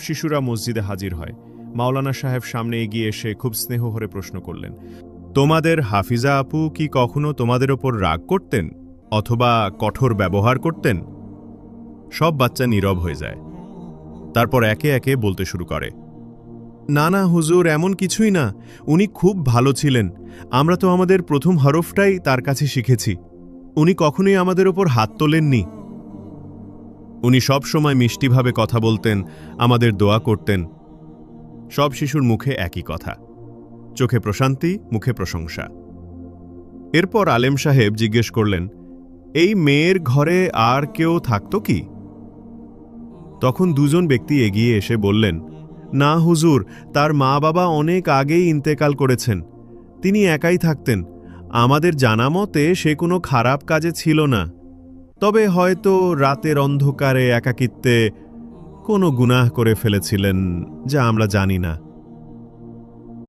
শিশুরা মসজিদে হাজির হয়। মাওলানা সাহেব সামনে এগিয়ে এসে খুব স্নেহভরে প্রশ্ন করলেন, তোমাদের হাফিজা আপু কি কখনো তোমাদের ওপর রাগ করতেন অথবা কঠোর ব্যবহার করতেন? সব বাচ্চা নীরব হয়ে যায়। তারপর একে একে বলতে শুরু করে, না না হুজুর, এমন কিছুই না, উনি খুব ভালো ছিলেন। আমরা তো আমাদের প্রথম হরফটাই তার কাছে শিখেছি। উনি কখনোই আমাদের ওপর হাত তোলেননি। উনি সব সময় মিষ্টিভাবে কথা বলতেন, আমাদের দোয়া করতেন। সব শিশুর মুখে একই কথা, চোখে প্রশান্তি, মুখে প্রশংসা। এরপর আলেম সাহেব জিজ্ঞেস করলেন, এই মেয়ের ঘরে আর কেউ থাকত কি? তখন দুজন ব্যক্তি এগিয়ে এসে বললেন, না হুজুর, তার মা বাবা অনেক আগেই ইন্তেকাল করেছেন। তিনি একাই থাকতেন। আমাদের জানা মতে সে কোনো খারাপ কাজে ছিল না, তবে হয়তো রাতের অন্ধকারে একাকিত্বে কোনো গুনাহ করে ফেলেছিলেন, যা আমরা জানি না।